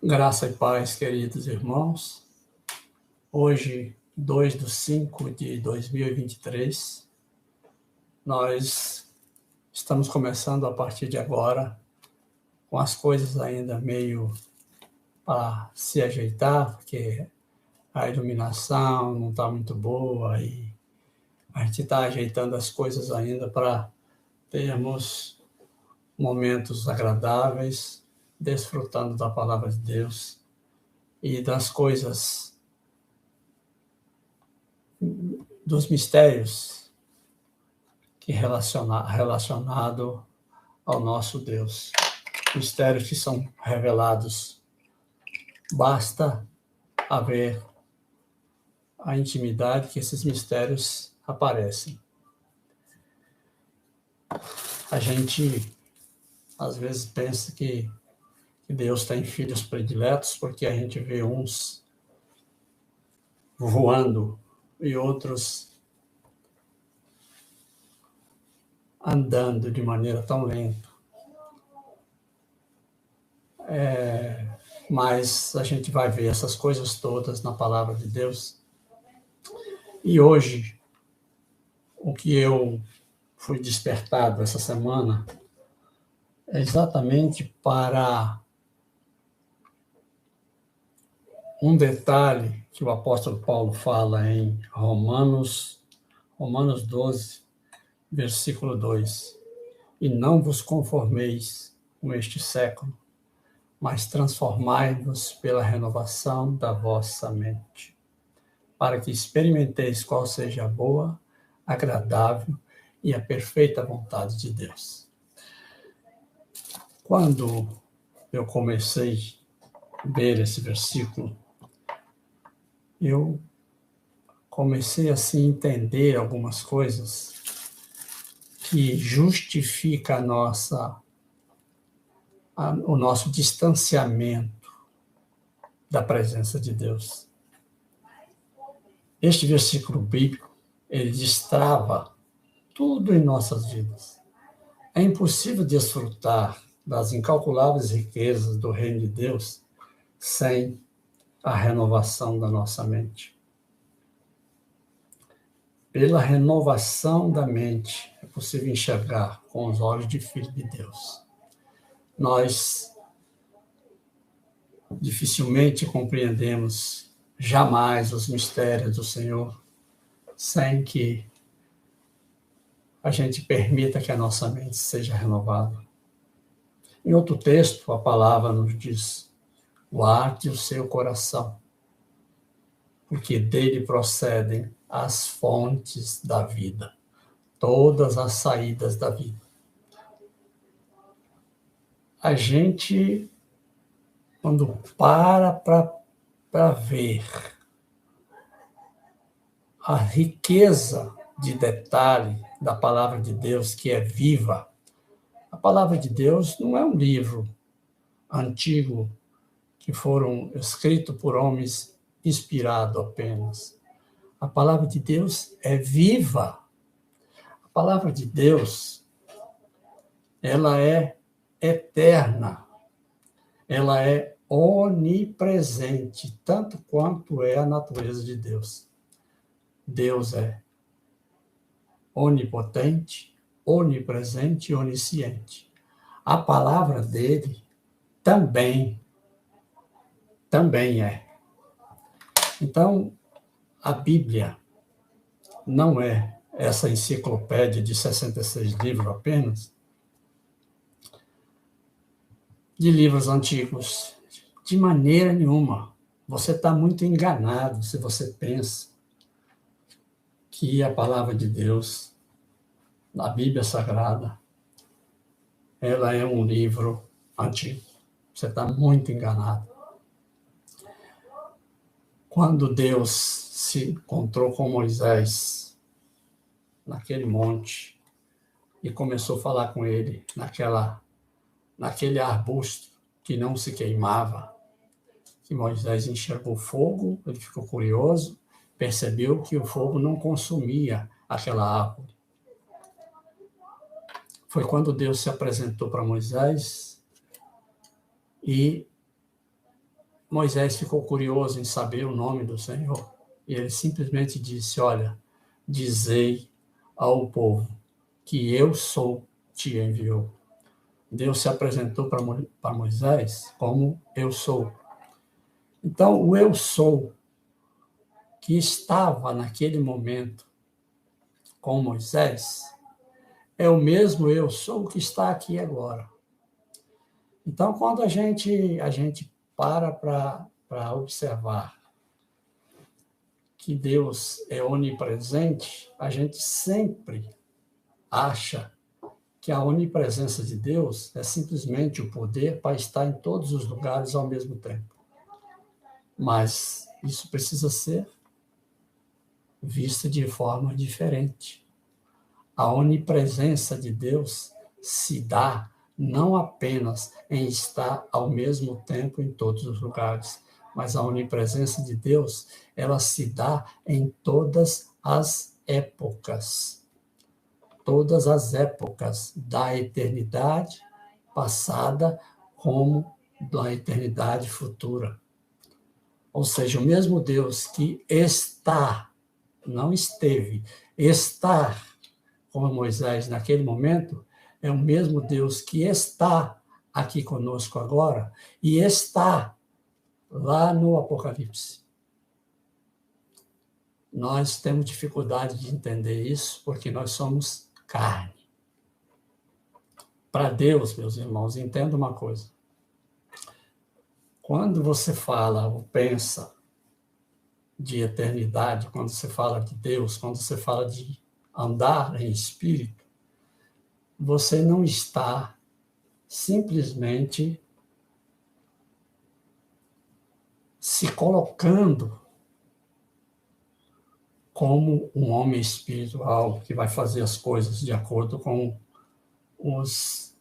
Graça e paz, queridos irmãos. Hoje, 2/5/2023, nós estamos começando a partir de agora, com as coisas ainda meio para se ajeitar, porque a iluminação não está muito boa e a gente está ajeitando as coisas ainda para termos momentos agradáveis, desfrutando da palavra de Deus e das coisas, dos mistérios relacionado ao nosso Deus. Mistérios que são revelados. Basta haver a intimidade que esses mistérios aparecem. A gente, às vezes, pensa que Deus tem filhos prediletos porque a gente vê uns voando e outros andando de maneira tão lenta. Mas a gente vai ver essas coisas todas na palavra de Deus. E hoje, o que eu fui despertado essa semana é exatamente para um detalhe que o apóstolo Paulo fala em Romanos 12, versículo 2. E não vos conformeis com este século, mas transformai-vos pela renovação da vossa mente, para que experimenteis qual seja a boa, agradável e a perfeita vontade de Deus. Quando eu comecei a ver esse versículo, eu comecei assim a entender algumas coisas que justificam o nosso distanciamento da presença de Deus. Este versículo bíblico, ele destrava tudo em nossas vidas. É impossível desfrutar das incalculáveis riquezas do reino de Deus sem a renovação da nossa mente. Pela renovação da mente, é possível enxergar com os olhos de filho de Deus. Nós dificilmente compreendemos jamais os mistérios do Senhor sem que a gente permita que a nossa mente seja renovada. Em outro texto, a palavra nos diz: guarde o seu coração, porque dele procedem as fontes da vida, todas as saídas da vida. A gente, quando para ver a riqueza de detalhe da palavra de Deus, que é viva, a palavra de Deus não é um livro antigo que foram escritos por homens inspirados apenas. A palavra de Deus é viva. A palavra de Deus, ela é eterna. Ela é onipresente, tanto quanto é a natureza de Deus. Deus é onipotente, onipresente e onisciente. A palavra dele também é. Então, a Bíblia não é essa enciclopédia de 66 livros apenas, de livros antigos. De maneira nenhuma. Você está muito enganado se você pensa que a palavra de Deus, na Bíblia Sagrada, ela é um livro antigo. Você está muito enganado. Quando Deus se encontrou com Moisés naquele monte e começou a falar com ele naquele arbusto que não se queimava, que Moisés enxergou fogo, ele ficou curioso, percebeu que o fogo não consumia aquela árvore. Foi quando Deus se apresentou para Moisés e Moisés ficou curioso em saber o nome do Senhor. E ele simplesmente disse, olha, dizei ao povo que eu sou te enviou. Deus se apresentou para Moisés como eu sou. Então, o eu sou que estava naquele momento com Moisés é o mesmo eu sou que está aqui agora. Então, quando a gente para observar que Deus é onipresente, a gente sempre acha que a onipresença de Deus é simplesmente o poder para estar em todos os lugares ao mesmo tempo. Mas isso precisa ser visto de forma diferente. A onipresença de Deus se dá não apenas em estar ao mesmo tempo em todos os lugares, mas a onipresença de Deus, ela se dá em todas as épocas. Todas as épocas da eternidade passada como da eternidade futura. Ou seja, o mesmo Deus que está, não esteve, está com Moisés naquele momento, é o mesmo Deus que está aqui conosco agora e está lá no Apocalipse. Nós temos dificuldade de entender isso porque nós somos carne. Para Deus, meus irmãos, entenda uma coisa. Quando você fala ou pensa de eternidade, quando você fala de Deus, quando você fala de andar em espírito, você não está simplesmente se colocando como um homem espiritual que vai fazer as coisas de acordo com os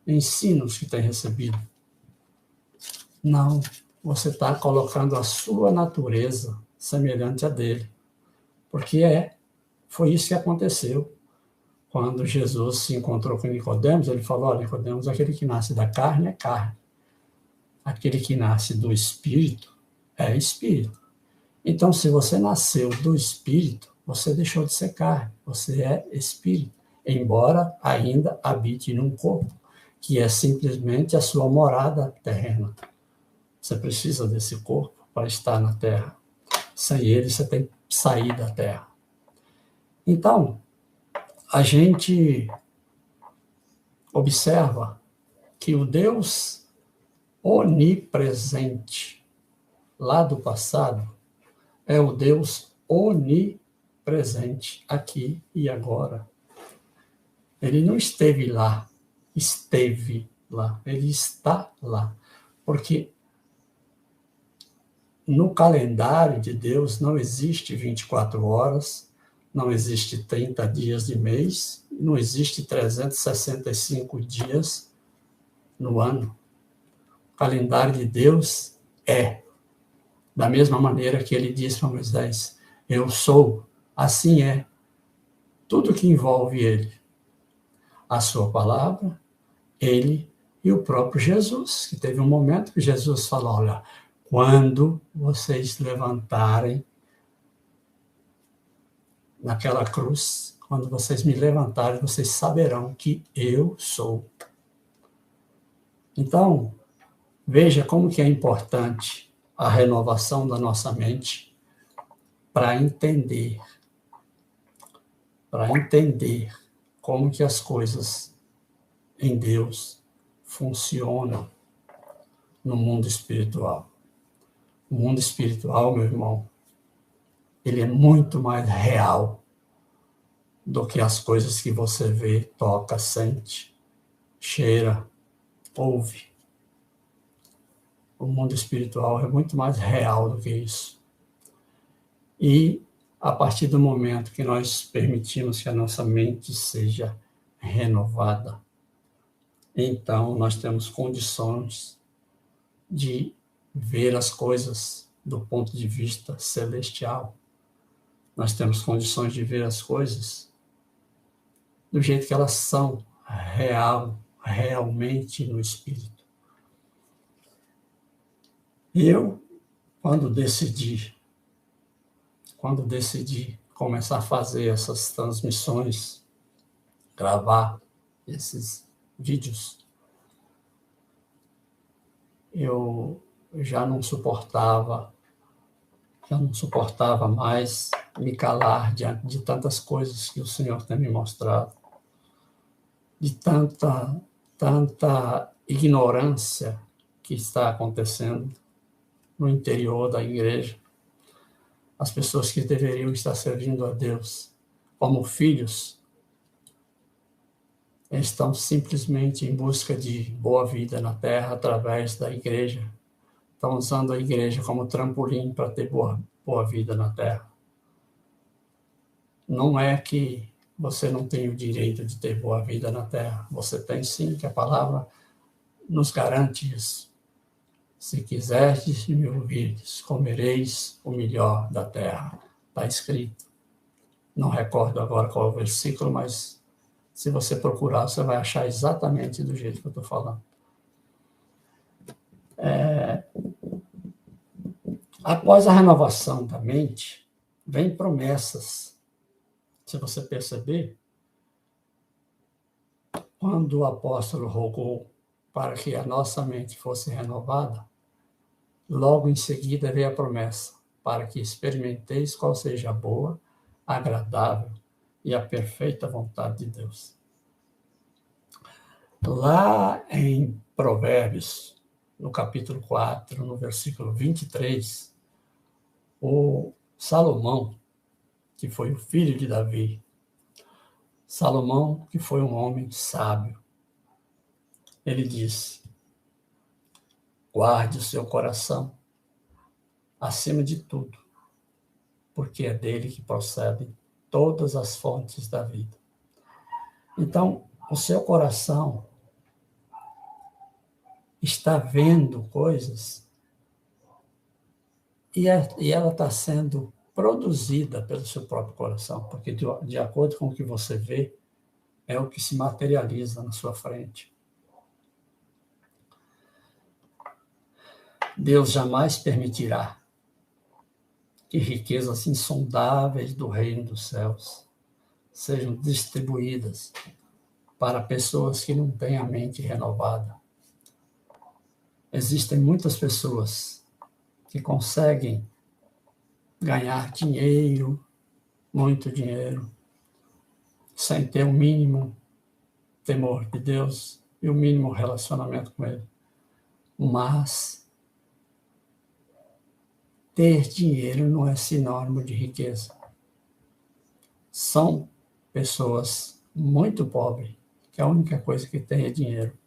ensinos que tem recebido. Não, você está colocando a sua natureza semelhante à dele, porque foi isso que aconteceu. Quando Jesus se encontrou com Nicodemos, ele falou, olha, Nicodemos, aquele que nasce da carne é carne. Aquele que nasce do espírito é espírito. Então, se você nasceu do espírito, você deixou de ser carne, você é espírito, embora ainda habite num corpo, que é simplesmente a sua morada terrena. Você precisa desse corpo para estar na terra. Sem ele, você tem que sair da terra. Então, a gente observa que o Deus onipresente lá do passado é o Deus onipresente aqui e agora. Ele não esteve lá, esteve lá, ele está lá. Porque no calendário de Deus não existe 24 horas, não existe 30 dias de mês, não existe 365 dias no ano. O calendário de Deus é da mesma maneira que ele disse para Moisés, eu sou, assim é. Tudo que envolve ele, a sua palavra, ele e o próprio Jesus, que teve um momento que Jesus falou, olha, quando vocês levantarem naquela cruz, quando vocês me levantarem, vocês saberão que eu sou. Então, veja como que é importante a renovação da nossa mente para entender como que as coisas em Deus funcionam no mundo espiritual. O mundo espiritual, meu irmão, ele é muito mais real do que as coisas que você vê, toca, sente, cheira, ouve. O mundo espiritual é muito mais real do que isso. E a partir do momento que nós permitimos que a nossa mente seja renovada, então nós temos condições de ver as coisas do ponto de vista celestial. Nós temos condições de ver as coisas do jeito que elas são, realmente no espírito. Eu, quando decidi começar a fazer essas transmissões, gravar esses vídeos, eu já não suportava mais me calar diante de tantas coisas que o Senhor tem me mostrado, de tanta ignorância que está acontecendo no interior da igreja. As pessoas que deveriam estar servindo a Deus como filhos estão simplesmente em busca de boa vida na terra através da igreja. Estão usando a igreja como trampolim para ter boa vida na terra. Não é que você não tem o direito de ter boa vida na terra. Você tem sim, que a palavra nos garante isso. Se quiserdes me ouvirdes, comereis o melhor da terra. Está escrito. Não recordo agora qual é o versículo, mas se você procurar, você vai achar exatamente do jeito que eu estou falando. Após a renovação da mente, vem promessas. Se você perceber, quando o apóstolo rogou para que a nossa mente fosse renovada, logo em seguida veio a promessa, para que experimenteis qual seja a boa, agradável e a perfeita vontade de Deus. Lá em Provérbios, no capítulo 4, no versículo 23, o Salomão, que foi o filho de Davi, Salomão, que foi um homem sábio, ele disse: guarde o seu coração acima de tudo, porque é dele que procedem todas as fontes da vida. Então, o seu coração está vendo coisas e ela está sendo produzida pelo seu próprio coração, porque de acordo com o que você vê, é o que se materializa na sua frente. Deus jamais permitirá que riquezas insondáveis do reino dos céus sejam distribuídas para pessoas que não têm a mente renovada. Existem muitas pessoas que conseguem ganhar dinheiro, muito dinheiro, sem ter o mínimo temor de Deus e o mínimo relacionamento com Ele. Mas ter dinheiro não é sinônimo de riqueza. São pessoas muito pobres, que a única coisa que tem é dinheiro.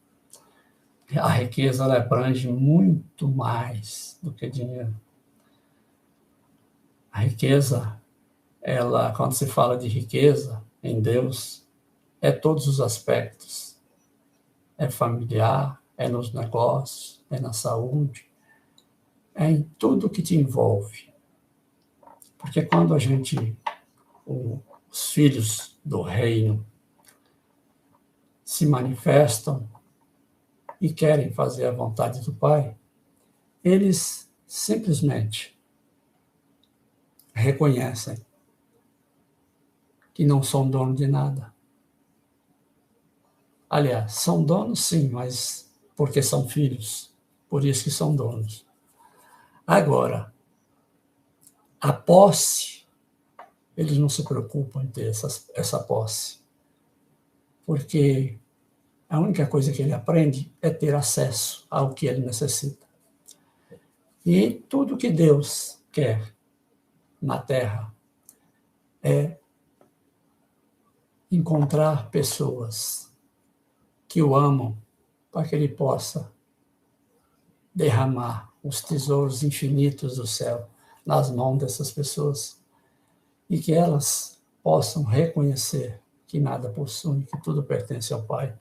A riqueza ela abrange muito mais do que dinheiro. A riqueza, quando se fala de riqueza em Deus, é todos os aspectos. É familiar, é nos negócios, é na saúde, é em tudo que te envolve. Porque quando os filhos do reino se manifestam e querem fazer a vontade do Pai, eles simplesmente reconhecem que não são donos de nada. Aliás, são donos sim, mas porque são filhos, por isso que são donos. Agora, a posse, eles não se preocupam em ter essa posse, porque a única coisa que ele aprende é ter acesso ao que ele necessita. E tudo que Deus quer na Terra é encontrar pessoas que o amam para que ele possa derramar os tesouros infinitos do céu nas mãos dessas pessoas e que elas possam reconhecer que nada possuem, que tudo pertence ao Pai.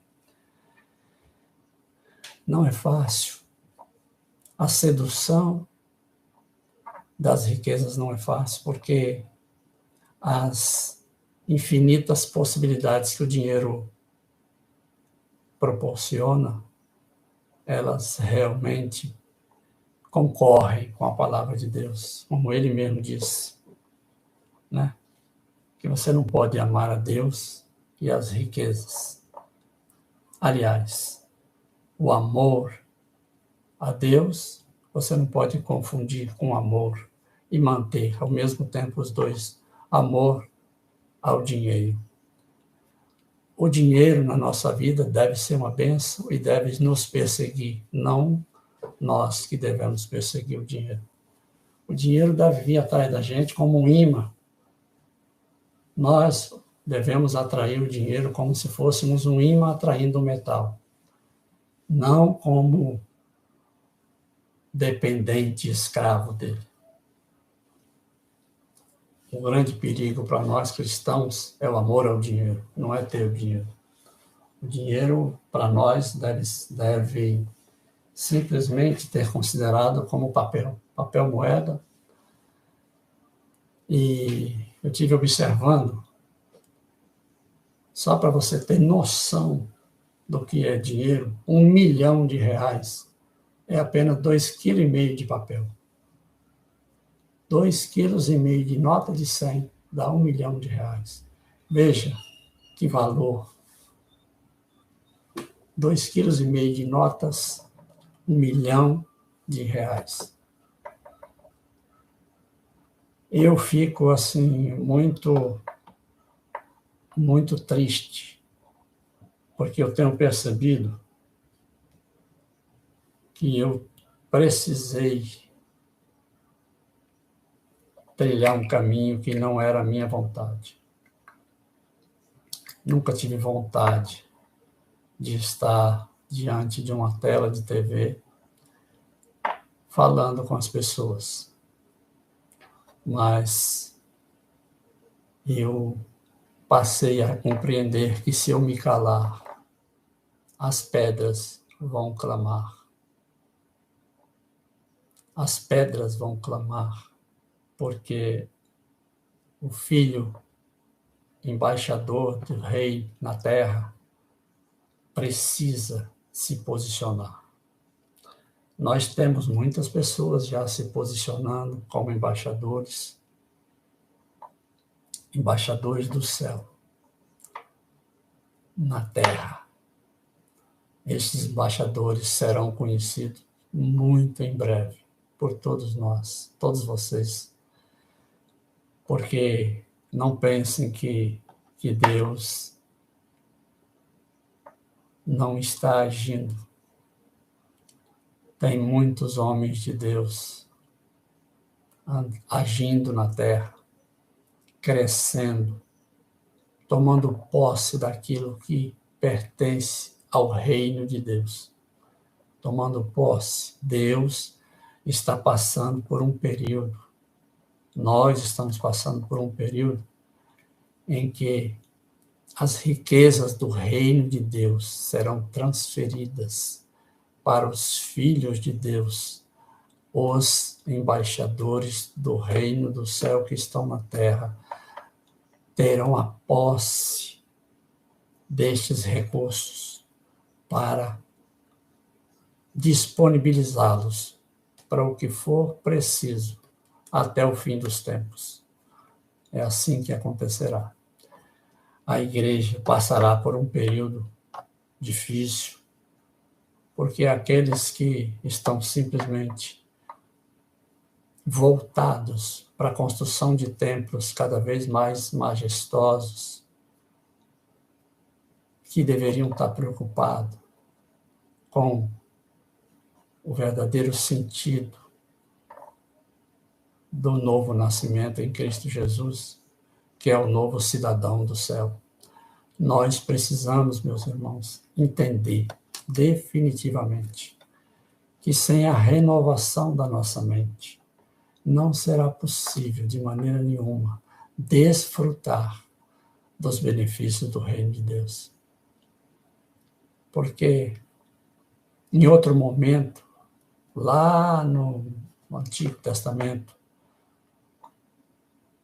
Não é fácil. A sedução das riquezas não é fácil, porque as infinitas possibilidades que o dinheiro proporciona, elas realmente concorrem com a palavra de Deus, como ele mesmo disse, né? Que você não pode amar a Deus e as riquezas. Aliás, o amor a Deus, você não pode confundir com amor e manter ao mesmo tempo os dois, amor ao dinheiro. O dinheiro na nossa vida deve ser uma bênção e deve nos perseguir, não nós que devemos perseguir o dinheiro. O dinheiro deve vir atrás da gente como um imã. Nós devemos atrair o dinheiro como se fôssemos um imã atraindo o metal, não como dependente escravo dele. O grande perigo para nós cristãos é o amor ao dinheiro, não é ter o dinheiro. O dinheiro, para nós, deve simplesmente ter considerado como papel moeda. E eu tive observando, só para você ter noção do que é dinheiro, R$1 milhão é apenas 2,5 kg de papel. 2,5 kg de nota de 100 dá R$1 milhão. Veja que valor. 2,5 kg de notas, R$1 milhão. Eu fico assim muito triste, porque eu tenho percebido que eu precisei trilhar um caminho que não era a minha vontade. Nunca tive vontade de estar diante de uma tela de TV falando com as pessoas. Mas eu passei a compreender que se eu me calar, as pedras vão clamar. As pedras vão clamar, porque o filho embaixador do rei na terra precisa se posicionar. Nós temos muitas pessoas já se posicionando como embaixadores do céu na terra. Esses embaixadores serão conhecidos muito em breve por todos nós, todos vocês, porque não pensem que Deus não está agindo. Tem muitos homens de Deus agindo na terra, crescendo, tomando posse daquilo que pertence ao reino de Deus. Tomando posse, Deus está passando por um período, nós estamos passando por um período em que as riquezas do reino de Deus serão transferidas para os filhos de Deus, os embaixadores do reino do céu que estão na terra, terão a posse destes recursos para disponibilizá-los para o que for preciso até o fim dos tempos. É assim que acontecerá. A igreja passará por um período difícil, porque aqueles que estão simplesmente voltados para a construção de templos cada vez mais majestosos, que deveriam estar preocupados com o verdadeiro sentido do novo nascimento em Cristo Jesus, que é o novo cidadão do céu. Nós precisamos, meus irmãos, entender definitivamente que sem a renovação da nossa mente, não será possível, de maneira nenhuma, desfrutar dos benefícios do reino de Deus. Porque, em outro momento, lá no Antigo Testamento,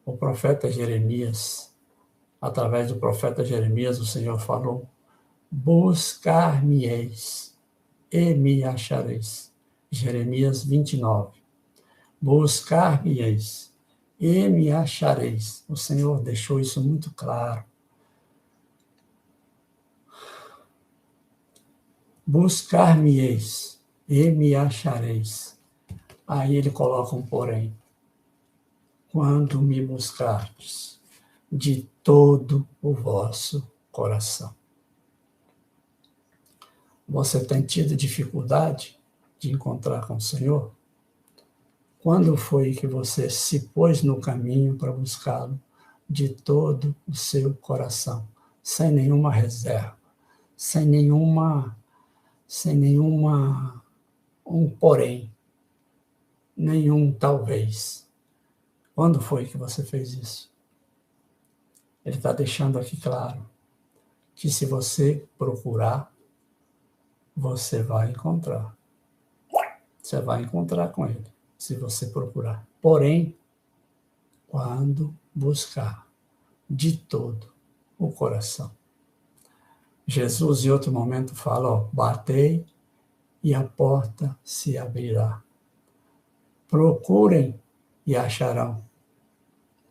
o profeta Jeremias, através do profeta Jeremias, o Senhor falou: buscar-me-eis e me achareis, Jeremias 29. Buscar-me-eis e me achareis. O Senhor deixou isso muito claro. Buscar-me-eis e me achareis. Aí ele coloca um porém. Quando me buscardes de todo o vosso coração. Você tem tido dificuldade de encontrar com o Senhor? Quando foi que você se pôs no caminho para buscá-lo de todo o seu coração, sem nenhuma reserva, sem nenhuma um porém, nenhum talvez? Quando foi que você fez isso? Ele está deixando aqui claro que se você procurar, você vai encontrar. Você vai encontrar com ele, se você procurar. Porém, quando buscar de todo o coração. Jesus, em outro momento, fala, batei e a porta se abrirá. Procurem e acharão.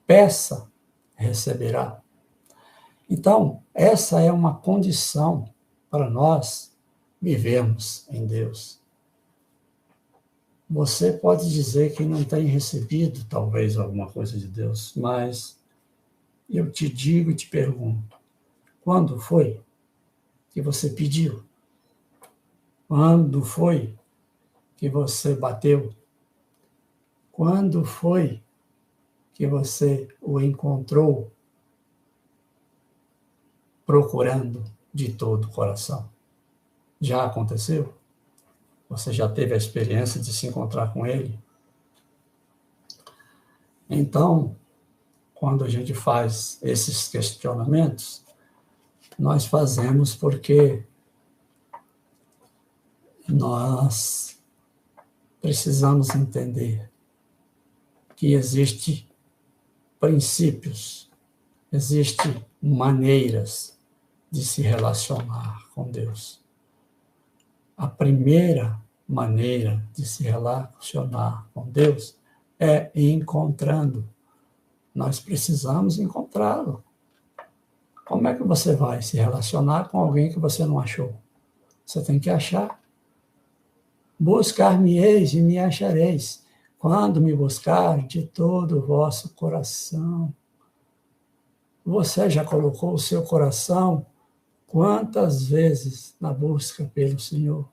Peça, receberá. Então, essa é uma condição para nós vivermos em Deus. Você pode dizer que não tem recebido, talvez, alguma coisa de Deus, mas eu te digo e te pergunto, quando foi que você pediu? Quando foi que você bateu? Quando foi que você o encontrou procurando de todo o coração? Já aconteceu? Você já teve a experiência de se encontrar com ele? Então, quando a gente faz esses questionamentos, nós fazemos porque nós precisamos entender que existem princípios, existem maneiras de se relacionar com Deus. A primeira maneira de se relacionar com Deus é encontrando. Nós precisamos encontrá-lo. Como é que você vai se relacionar com alguém que você não achou? Você tem que achar. Buscar-me-eis e me achareis, quando me buscar de todo o vosso coração. Você já colocou o seu coração quantas vezes na busca pelo Senhor?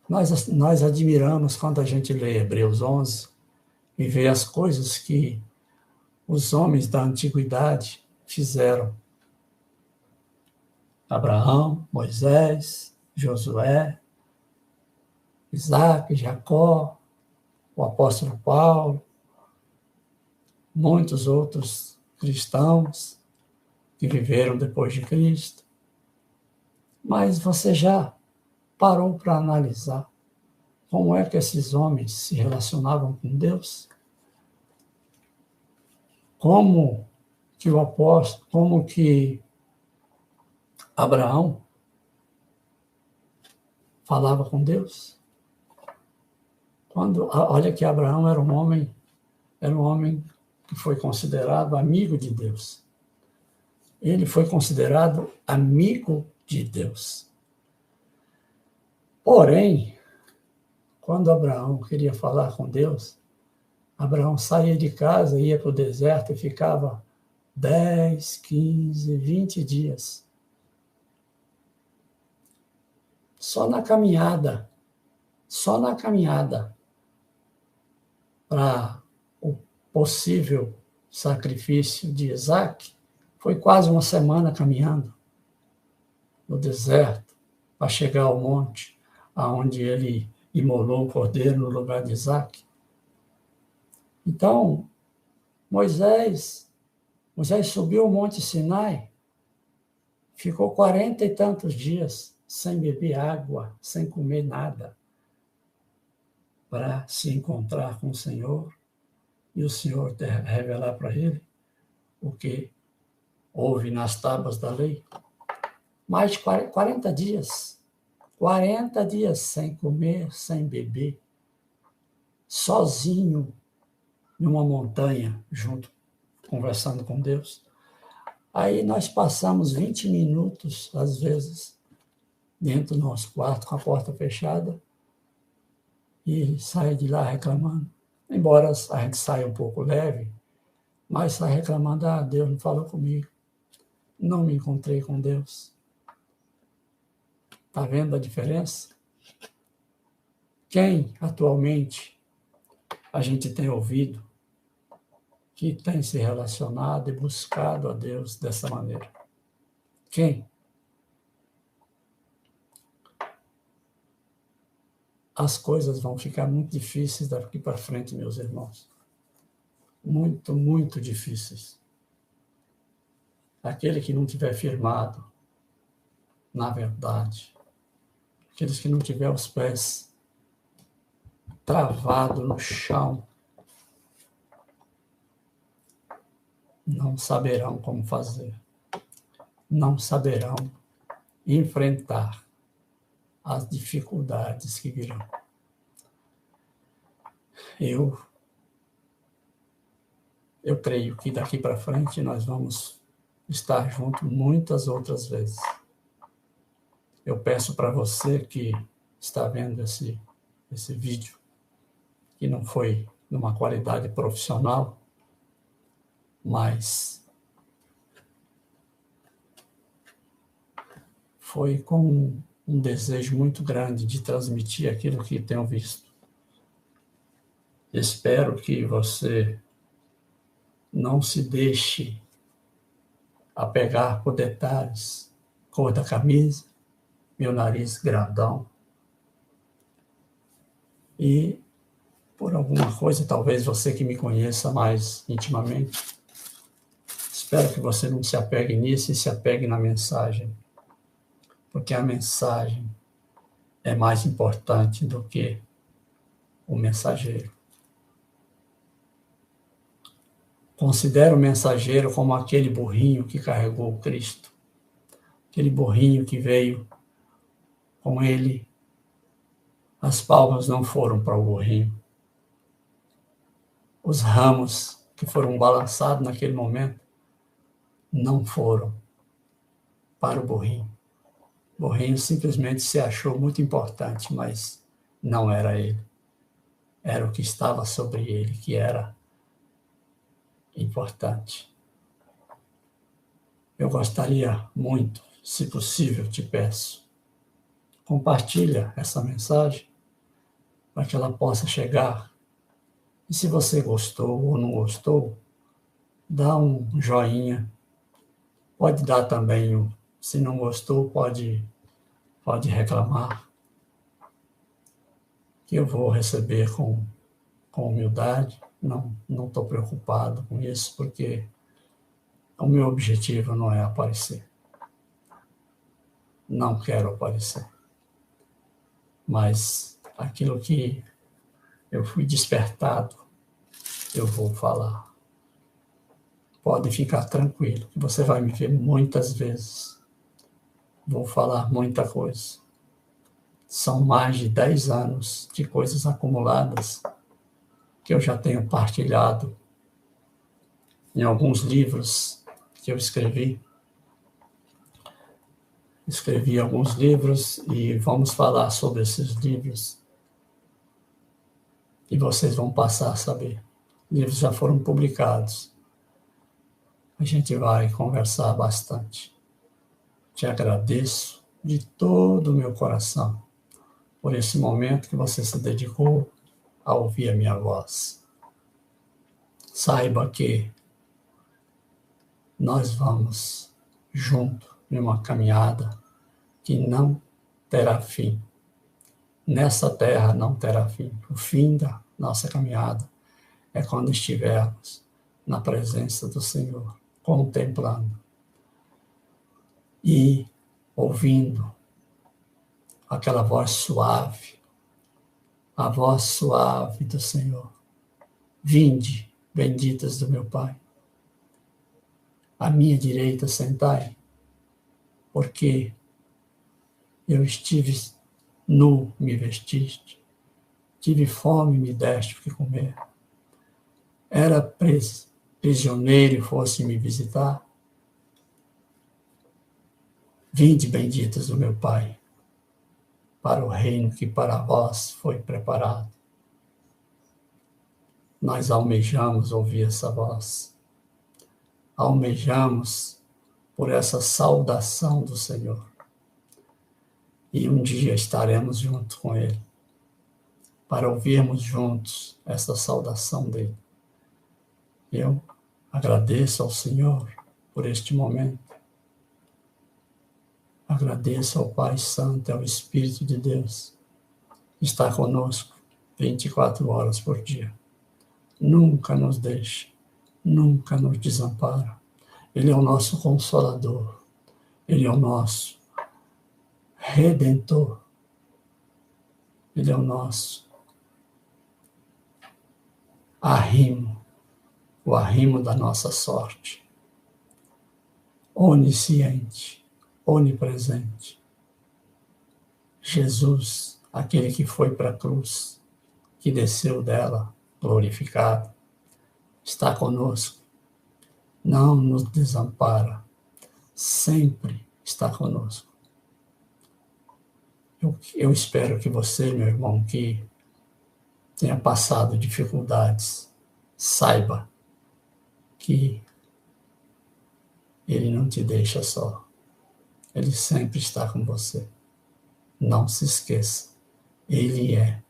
Nós admiramos quando a gente lê Hebreus 11 e vê as coisas que os homens da antiguidade fizeram. Abraão, Moisés, Josué, Isaac, Jacó, o apóstolo Paulo, muitos outros cristãos que viveram depois de Cristo. Mas você já parou para analisar como é que esses homens se relacionavam com Deus? Como que o apóstolo, como que Abraão falava com Deus? Olha que Abraão era um homem que foi considerado amigo de Deus. Ele foi considerado amigo de Deus. Porém, quando Abraão queria falar com Deus, Abraão saía de casa, ia para o deserto e ficava 10, 15, 20 dias. Só na caminhada para o possível sacrifício de Isaac, foi quase uma semana caminhando no deserto para chegar ao monte, aonde ele imolou o cordeiro no lugar de Isaac. Então, Moisés subiu o Monte Sinai, ficou 40 e tantos dias sem beber água, sem comer nada, para se encontrar com o Senhor e o Senhor revelar para ele o que houve nas tábuas da lei. Mais de 40 dias, 40 dias sem comer, sem beber, sozinho, numa montanha, junto, conversando com Deus. Aí nós passamos 20 minutos, às vezes, dentro do nosso quarto, com a porta fechada, e sai de lá reclamando. Embora a gente saia um pouco leve, mas sai reclamando, Deus não falou comigo, não me encontrei com Deus. Está vendo a diferença? Quem atualmente a gente tem ouvido que tem se relacionado e buscado a Deus dessa maneira? Quem? As coisas vão ficar muito difíceis daqui para frente, meus irmãos. Muito, muito difíceis. Aquele que não tiver firmado na verdade, aqueles que não tiver os pés travados no chão, não saberão como fazer, não saberão enfrentar as dificuldades que virão. Eu creio que daqui para frente nós vamos estar juntos muitas outras vezes. Eu peço para você que está vendo esse vídeo, que não foi numa qualidade profissional, mas foi com um desejo muito grande de transmitir aquilo que tenho visto. Espero que você não se deixe apegar por detalhes, cor da camisa, meu nariz grandão, e por alguma coisa, talvez você que me conheça mais intimamente, espero que você não se apegue nisso e se apegue na mensagem, porque a mensagem é mais importante do que o mensageiro. Considero o mensageiro como aquele burrinho que carregou o Cristo, aquele burrinho que veio com ele. As palmas não foram para o burrinho. Os ramos que foram balançados naquele momento não foram para o burrinho. O burrinho simplesmente se achou muito importante, mas não era ele. Era o que estava sobre ele que era importante. Eu gostaria muito, se possível, te peço, compartilha essa mensagem para que ela possa chegar. E se você gostou ou não gostou, dá um joinha. Pode dar também, se não gostou, pode reclamar, que eu vou receber com humildade. Não estou preocupado com isso, porque o meu objetivo não é aparecer. Não quero aparecer. Mas aquilo que eu fui despertado, eu vou falar. Pode ficar tranquilo, que você vai me ver muitas vezes. Vou falar muita coisa. São mais de 10 anos de coisas acumuladas que eu já tenho partilhado em alguns livros que eu escrevi. Escrevi alguns livros e vamos falar sobre esses livros. E vocês vão passar a saber. Livros já foram publicados. A gente vai conversar bastante. Te agradeço de todo o meu coração por esse momento que você se dedicou a ouvir a minha voz. Saiba que nós vamos junto em uma caminhada que não terá fim. Nessa terra não terá fim. O fim da nossa caminhada é quando estivermos na presença do Senhor, contemplando e ouvindo aquela voz suave, a voz suave do Senhor. Vinde, benditas do meu Pai. À minha direita sentai, porque eu estive Nu me vestiste, tive fome e me deste o que comer. Era prisioneiro e fosse me visitar. Vinde, benditos do meu Pai, para o reino que para vós foi preparado. Nós almejamos ouvir essa voz. Almejamos por essa saudação do Senhor. E um dia estaremos juntos com Ele, para ouvirmos juntos essa saudação dele. Eu agradeço ao Senhor por este momento. Agradeço ao Pai Santo, ao Espírito de Deus, que está conosco 24 horas por dia. Nunca nos deixa, nunca nos desampara. Ele é o nosso Consolador, Ele é o nosso Redentor, Ele é o nosso arrimo, o arrimo da nossa sorte. Onisciente, onipresente. Jesus, aquele que foi para a cruz, que desceu dela, glorificado, está conosco, não nos desampara, sempre está conosco. Eu espero que você, meu irmão, que tenha passado dificuldades, saiba que Ele não te deixa só. Ele sempre está com você. Não se esqueça. Ele é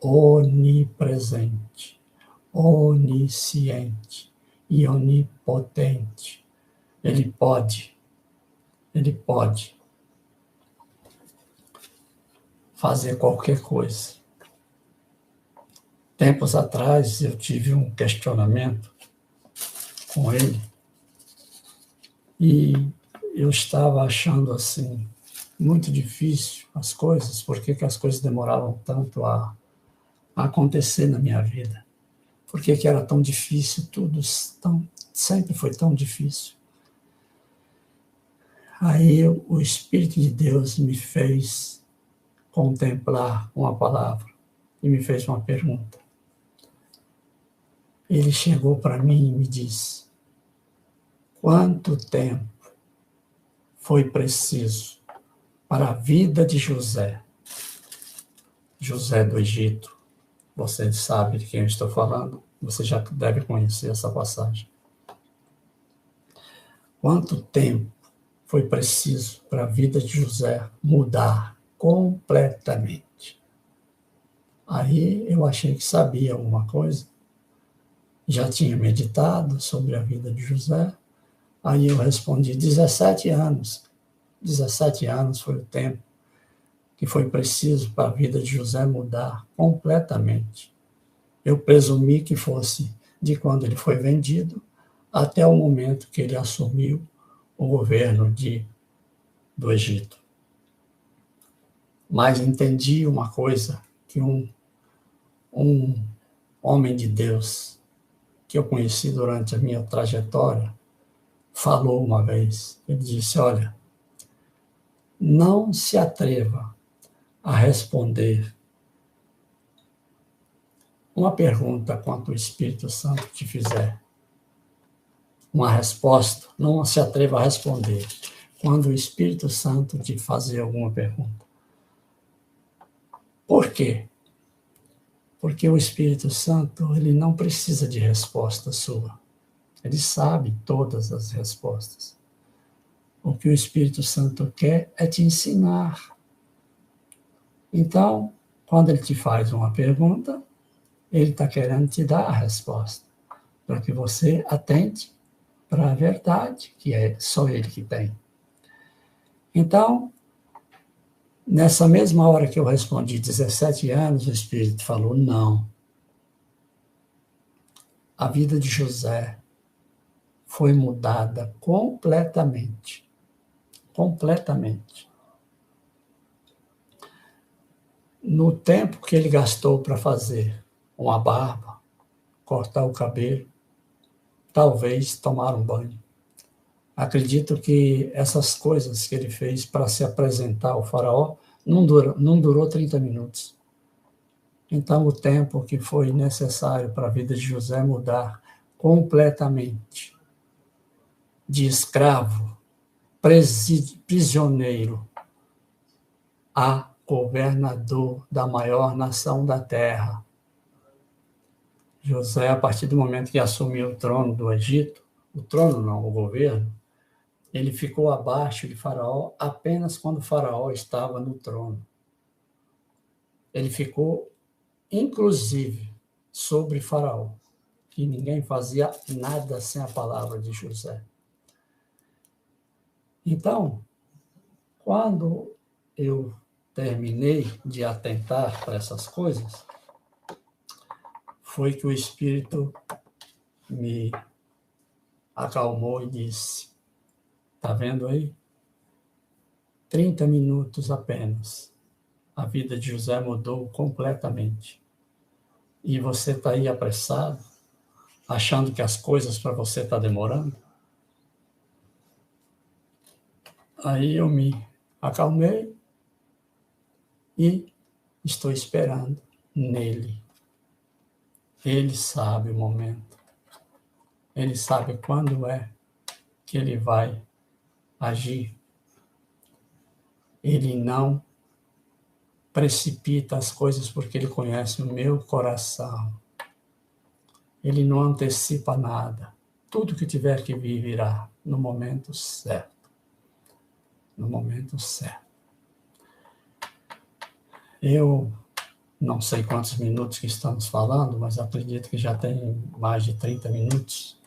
onipresente, onisciente e onipotente. Ele pode fazer qualquer coisa. Tempos atrás eu tive um questionamento com ele e eu estava achando assim muito difícil as coisas, porque que as coisas demoravam tanto a acontecer na minha vida. Por que era tão difícil tudo, sempre foi tão difícil. Aí o Espírito de Deus me fez contemplar uma palavra e me fez uma pergunta. Ele chegou para mim e me disse: quanto tempo foi preciso para a vida de José? José do Egito. Você sabe de quem eu estou falando? Você já deve conhecer essa passagem. Quanto tempo foi preciso para a vida de José mudar completamente? Aí eu achei que sabia alguma coisa. Já tinha meditado sobre a vida de José. Aí eu respondi: 17 anos. 17 anos foi o tempo que foi preciso para a vida de José mudar completamente. Eu presumi que fosse de quando ele foi vendido até o momento que ele assumiu o governo do Egito. Mas entendi uma coisa, que um homem de Deus que eu conheci durante a minha trajetória falou uma vez. Ele disse: olha, não se atreva a responder uma pergunta quanto o Espírito Santo te fizer. Uma resposta, não se atreva a responder quando o Espírito Santo te fazer alguma pergunta. Por quê? Porque o Espírito Santo, ele não precisa de resposta sua. Ele sabe todas as respostas. O que o Espírito Santo quer é te ensinar. Então, quando ele te faz uma pergunta, ele está querendo te dar a resposta, para que você atente para a verdade, que é só ele que tem. Então, nessa mesma hora que eu respondi 17 anos, o Espírito falou: não. A vida de José foi mudada completamente. Completamente. No tempo que ele gastou para fazer uma barba, cortar o cabelo, talvez tomar um banho. Acredito que essas coisas que ele fez para se apresentar ao faraó não durou 30 minutos. Então, o tempo que foi necessário para a vida de José mudar completamente, de escravo, prisioneiro, a governador da maior nação da terra. José, a partir do momento que assumiu o trono do Egito, o trono não, o governo, ele ficou abaixo de Faraó apenas quando Faraó estava no trono. Ele ficou, inclusive, sobre Faraó, que ninguém fazia nada sem a palavra de José. Então, quando eu terminei de atentar para essas coisas, foi que o Espírito me acalmou e disse: está vendo aí? 30 minutos apenas. A vida de José mudou completamente. E você está aí apressado, achando que as coisas para você estão demorando? Aí eu me acalmei e estou esperando nele. Ele sabe o momento. Ele sabe quando é que ele vai agir. Ele não precipita as coisas porque ele conhece o meu coração. Ele não antecipa nada. Tudo que tiver que vir, virá no momento certo. No momento certo. Eu não sei quantos minutos que estamos falando, mas acredito que já tem mais de 30 minutos.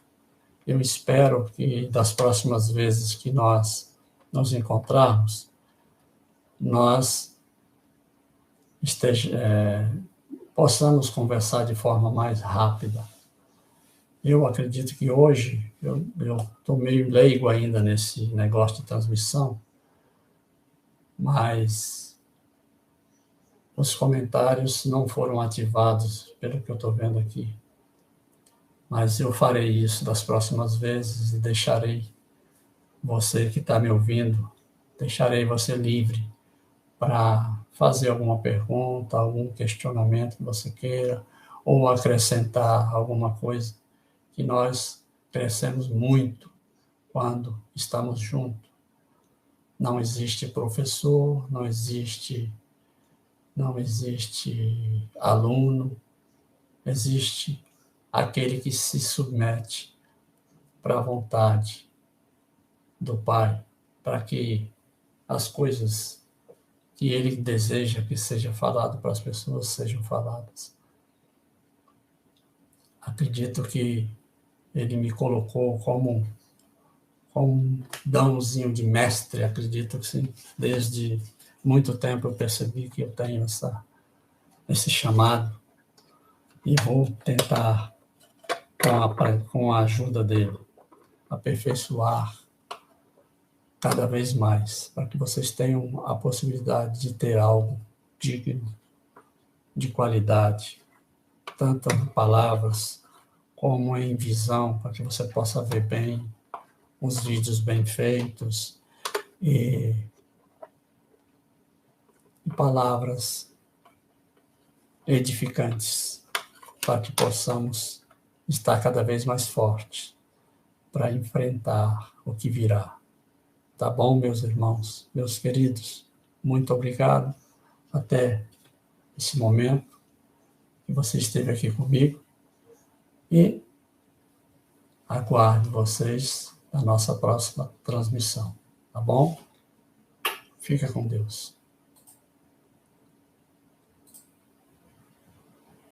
Eu espero que das próximas vezes que nós nos encontrarmos, nós possamos conversar de forma mais rápida. Eu acredito que hoje, eu estou meio leigo ainda nesse negócio de transmissão, mas os comentários não foram ativados, pelo que eu estou vendo aqui. Mas eu farei isso das próximas vezes e deixarei você que está me ouvindo, deixarei você livre para fazer alguma pergunta, algum questionamento que você queira, ou acrescentar alguma coisa, que nós crescemos muito quando estamos juntos. Não existe professor, não existe aluno, existe aquele que se submete para a vontade do Pai, para que as coisas que ele deseja que seja falado para as pessoas sejam faladas. Acredito que ele me colocou como um dãozinho de mestre, acredito que sim. Desde muito tempo eu percebi que eu tenho esse chamado e vou tentar, com a ajuda dele, aperfeiçoar cada vez mais, para que vocês tenham a possibilidade de ter algo digno, de qualidade, tanto em palavras como em visão, para que você possa ver bem, os vídeos bem feitos e palavras edificantes, para que possamos estar cada vez mais fortes para enfrentar o que virá. Tá bom, meus irmãos, meus queridos? Muito obrigado. Até esse momento que você esteve aqui comigo e aguardo vocês na nossa próxima transmissão. Tá bom? Fica com Deus.